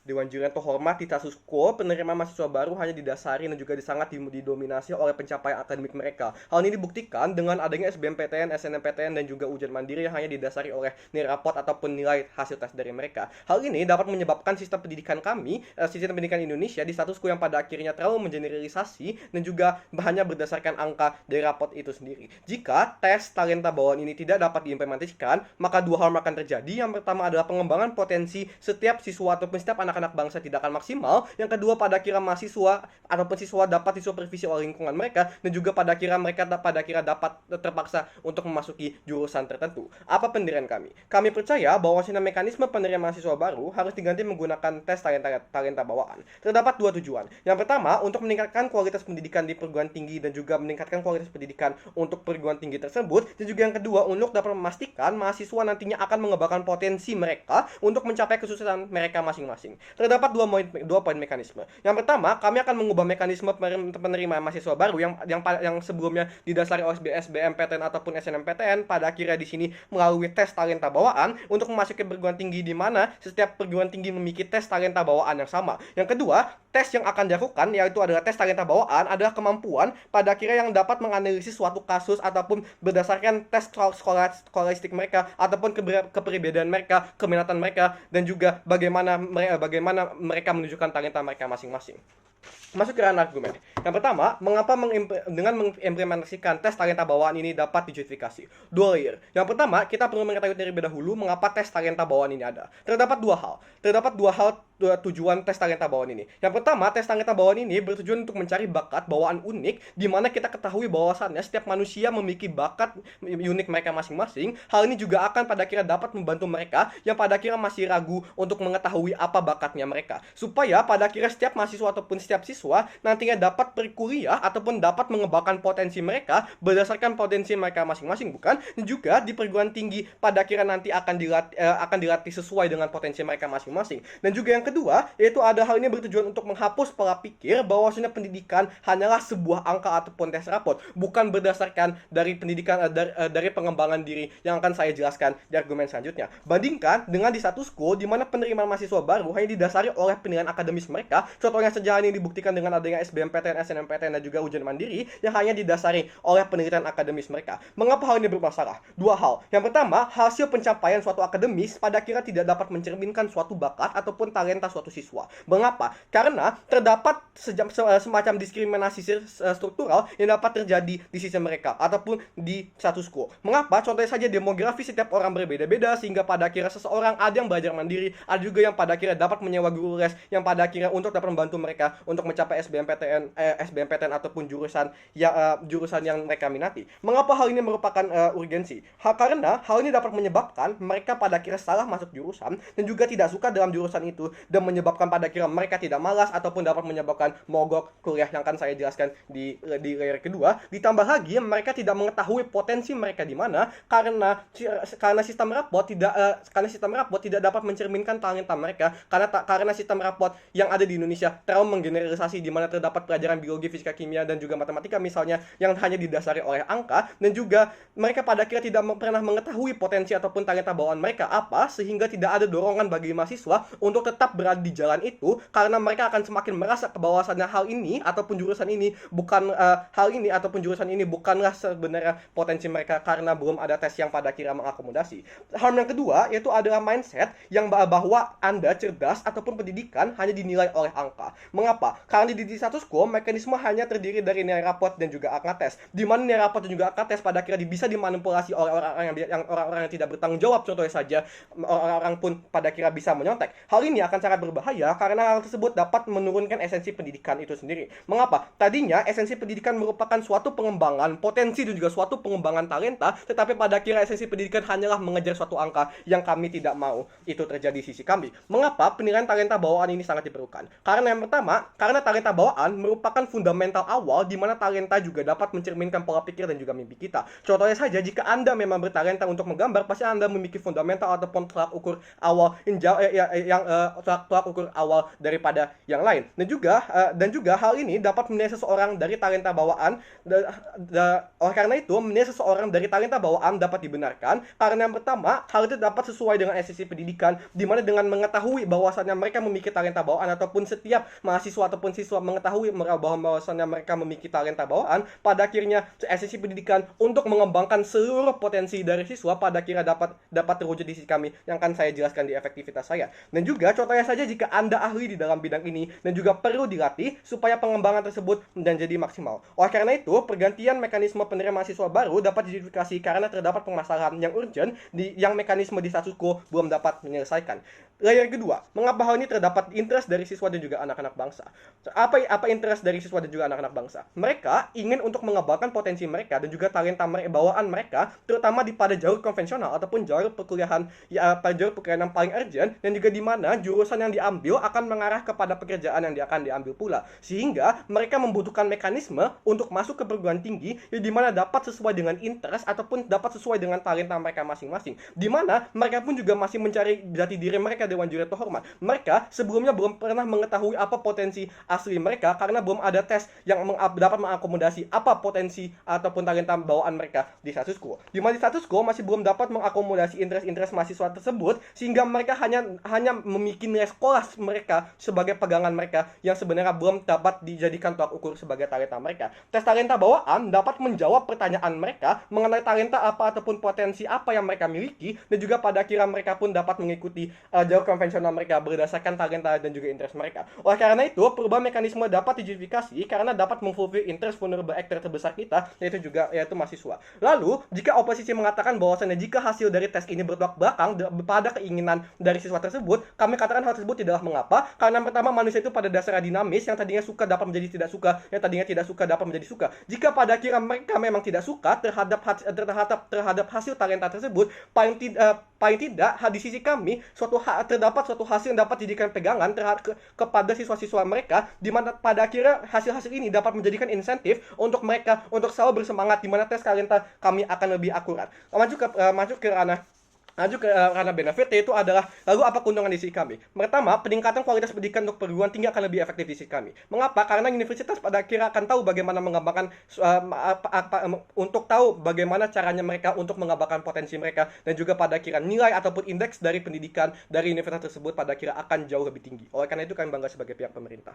Dewan Juri itu hormati status quo, penerimaan mahasiswa baru hanya didasari dan juga sangat didominasi oleh pencapaian akademik mereka. Hal ini dibuktikan dengan adanya SBMPTN, SNMPTN, dan juga ujian mandiri yang hanya didasari oleh nilai rapot ataupun nilai hasil tes dari mereka. Hal ini dapat menyebabkan sistem pendidikan kami, sistem pendidikan Indonesia di status quo yang pada akhirnya terlalu mengeneralisasi dan juga hanya berdasarkan angka dari rapot itu sendiri. Jika tes talenta bawaan ini tidak dapat diimplementasikan, maka dua hal akan terjadi. Yang pertama adalah pengembangan potensi setiap siswa ataupun setiap anak-anak bangsa tidak akan maksimal. Yang kedua, pada akhirnya mahasiswa ataupun siswa dapat disupervisi oleh lingkungan mereka, dan juga pada akhirnya mereka dapat terpaksa untuk memasuki jurusan tertentu. Apa pendirian kami? Kami percaya bahwa mekanisme penerimaan mahasiswa baru harus diganti menggunakan tes talenta bawaan. Terdapat dua tujuan. Yang pertama, untuk meningkatkan kualitas pendidikan di perguruan tinggi dan juga meningkatkan kualitas pendidikan untuk perguruan tinggi tersebut. Dan juga yang kedua, untuk dapat memastikan mahasiswa nantinya akan mengembangkan potensi mereka untuk mencapai kesuksesan mereka masing-masing. Terdapat dua poin mekanisme. Yang pertama, kami akan mengubah mekanisme penerimaan mahasiswa baru yang sebelumnya didasari oleh SBMPTN ataupun SNMPTN, pada akhirnya di sini melalui tes talenta bawaan untuk memasuki perguruan tinggi, di mana setiap perguruan tinggi memiliki tes talenta bawaan yang sama. Yang kedua, tes yang akan dilakukan yaitu adalah tes talenta bawaan adalah kemampuan pada akhirnya yang dapat menganalisis suatu kasus ataupun berdasarkan tes skolastik mereka ataupun kepribadian mereka, keminatan mereka, dan juga bagaimana mereka menunjukkan talenta mereka masing-masing. Masuk ke ranah argumen. Yang pertama, mengapa dengan mengimplementasikan tes talenta bawaan ini dapat dijustifikasi? Dua layer. Yang pertama, kita perlu mengetahui terlebih dahulu mengapa tes talenta bawaan ini ada. Terdapat dua hal tujuan tes talenta bawaan ini. Yang pertama, tes talenta bawaan ini bertujuan untuk mencari bakat bawaan unik, di mana kita ketahui bahwasannya setiap manusia memiliki bakat unik mereka masing-masing. Hal ini juga akan pada akhirnya dapat membantu mereka yang pada akhirnya masih ragu untuk mengetahui apa bakatnya mereka, supaya pada akhirnya setiap mahasiswa ataupun setiap siswa nantinya dapat berkuliah ataupun dapat mengembangkan potensi mereka berdasarkan potensi mereka masing-masing, bukan? Dan juga di perguruan tinggi pada akhirnya nanti akan dilatih sesuai dengan potensi mereka masing-masing. Dan juga yang kedua, yaitu ada hal ini bertujuan untuk menghapus pola pikir bahwasanya pendidikan hanyalah sebuah angka ataupun tes rapot, bukan berdasarkan dari pendidikan dari pengembangan diri yang akan saya jelaskan di argumen selanjutnya. Bandingkan dengan di status quo di mana penerimaan mahasiswa baru hanya didasari oleh penilaian akademis mereka. Contohnya sejarah ini dibuktikan dengan adanya SBMPTN, SNMPTN, dan juga ujian mandiri yang hanya didasari oleh penelitian akademis mereka. Mengapa hal ini bermasalah? Dua hal. Yang pertama, hasil pencapaian suatu akademis pada akhirnya tidak dapat mencerminkan suatu bakat ataupun talenta suatu siswa. Mengapa? Karena terdapat semacam diskriminasi struktural yang dapat terjadi di sisi mereka ataupun di status quo. Mengapa? Contohnya saja demografi setiap orang berbeda-beda, sehingga pada akhirnya seseorang ada yang belajar mandiri, ada juga yang pada akhirnya dapat menyewa guru les yang pada akhirnya untuk dapat membantu mereka untuk mencapai SBMPTN ataupun jurusan yang mereka minati. Mengapa hal ini merupakan urgensi? Karena hal ini dapat menyebabkan mereka pada akhirnya salah masuk jurusan dan juga tidak suka dalam jurusan itu, dan menyebabkan pada akhirnya mereka tidak malas ataupun dapat menyebabkan mogok kuliah yang akan saya jelaskan di layer kedua. Ditambah lagi mereka tidak mengetahui potensi mereka di mana karena sistem rapot tidak dapat mencerminkan talenta mereka, karena sistem rapot yang ada di Indonesia terlalu menggeneralisasi, di mana terdapat pelajaran biologi, fisika, kimia, dan juga matematika misalnya yang hanya didasari oleh angka, dan juga mereka pada akhirnya tidak pernah mengetahui potensi ataupun talenta bawaan mereka apa, sehingga tidak ada dorongan bagi mahasiswa untuk tetap berada di jalan itu, karena mereka akan semakin merasa bahwasannya hal ini ataupun jurusan ini bukanlah sebenarnya potensi mereka, karena belum ada tes yang pada akhirnya mengakomodasi. Hal yang kedua yaitu adalah mindset yang bahwa Anda cerdas ataupun pendidikan hanya dinilai oleh angka. Mengapa? Karena di status quo mekanisme hanya terdiri dari nilai rapot dan juga angka tes, di mana nilai rapot dan juga angka tes pada akhirnya bisa dimanipulasi oleh orang-orang yang tidak bertanggung jawab. Contohnya saja, orang-orang pun pada akhirnya bisa menyontek. Hal ini akan sangat berbahaya karena hal tersebut dapat menurunkan esensi pendidikan itu sendiri. Mengapa? Tadinya esensi pendidikan merupakan suatu pengembangan potensi dan juga suatu pengembangan talenta, tetapi pada akhirnya esensi pendidikan hanyalah mengejar suatu angka yang kami tidak mau itu terjadi di sisi kami. Mengapa penilaian talenta bawaan ini sangat diperlukan? Karena yang pertama, Kenapa? Karena talenta bawaan merupakan fundamental awal di mana talenta juga dapat mencerminkan pola pikir dan juga mimpi kita. Contohnya saja, jika Anda memang bertalenta untuk menggambar, pasti Anda memiliki fundamental ataupun tolak ukur awal tolak ukur awal daripada yang lain. Dan juga hal ini dapat menilai seseorang dari talenta bawaan. Oleh karena itu, menilai seseorang dari talenta bawaan dapat dibenarkan karena yang pertama, hal itu dapat sesuai dengan esensi pendidikan, di mana dengan mengetahui bahwasannya mereka memiliki talenta bawaan, ataupun setiap mahasiswa ataupun siswa mengetahui bahwasannya mereka memiliki talenta bawaan, pada akhirnya esensi pendidikan untuk mengembangkan seluruh potensi dari siswa pada akhirnya dapat terwujud di sisi kami yang akan saya jelaskan di efektivitas saya. Dan juga contohnya saja, jika Anda ahli di dalam bidang ini dan juga perlu dilatih supaya pengembangan tersebut menjadi maksimal. Oleh karena itu, pergantian mekanisme penerimaan mahasiswa baru dapat dijustifikasi karena terdapat permasalahan yang urgent yang mekanisme di status quo belum dapat menyelesaikan. Layer kedua, mengapa hal ini terdapat interest dari siswa dan juga anak-anak bangsa? Apa interest dari siswa dan juga anak-anak bangsa? Mereka ingin untuk mengembangkan potensi mereka dan juga talenta bawaan mereka, terutama pada jalur konvensional ataupun jalur perkuliahan yang paling urgent, dan juga di mana jurusan yang diambil akan mengarah kepada pekerjaan yang akan diambil pula. Sehingga mereka membutuhkan mekanisme untuk masuk ke perguruan tinggi di mana dapat sesuai dengan interest ataupun dapat sesuai dengan talenta mereka masing-masing. Di mana mereka pun juga masih mencari jati diri mereka, Dewan Juri terhormat. Mereka sebelumnya belum pernah mengetahui apa potensi asli mereka karena belum ada tes yang dapat mengakomodasi apa potensi ataupun talenta bawaan mereka di status quo. Di mana di status quo masih belum dapat mengakomodasi interest mahasiswa tersebut, sehingga mereka hanya memiliki nilai sekolah mereka sebagai pegangan mereka yang sebenarnya belum dapat dijadikan tolak ukur sebagai talenta mereka. Tes talenta bawaan dapat menjawab pertanyaan mereka mengenai talenta apa ataupun potensi apa yang mereka miliki, dan juga pada akhirnya mereka pun dapat mengikuti jalur konvensional mereka berdasarkan talenta dan juga interest mereka. Oleh karena itu, perubahan mekanisme dapat dijustifikasi karena dapat memfulfill interest vulnerable actor terbesar kita, yaitu mahasiswa. Lalu, jika oposisi mengatakan bahwasannya jika hasil dari tes ini bertolak belakang pada keinginan dari siswa tersebut, kami katakan hal tersebut tidaklah mengapa, karena pertama, manusia itu pada dasarnya dinamis, yang tadinya suka dapat menjadi tidak suka, yang tadinya tidak suka dapat menjadi suka. Jika pada akhirnya mereka memang tidak suka terhadap hasil talenta tersebut, paling tidak di sisi kami terdapat suatu hasil yang dapat dijadikan pegangan kepada siswa-siswa mereka, di mana pada akhirnya hasil-hasil ini dapat menjadikan insentif untuk mereka untuk selalu bersemangat, di mana tes talenta kami akan lebih akurat. Masuk ke ranah benefit, yaitu adalah lalu apa keuntungan di sisi kami. Pertama, peningkatan kualitas pendidikan untuk perguruan tinggi akan lebih efektif di sisi kami. Mengapa? Karena universitas pada akhirnya akan tahu bagaimana mengembangkan untuk tahu bagaimana caranya mereka untuk mengembangkan potensi mereka, dan juga pada akhirnya nilai ataupun indeks dari pendidikan dari universitas tersebut pada akhirnya akan jauh lebih tinggi. Oleh karena itu kami bangga sebagai pihak pemerintah.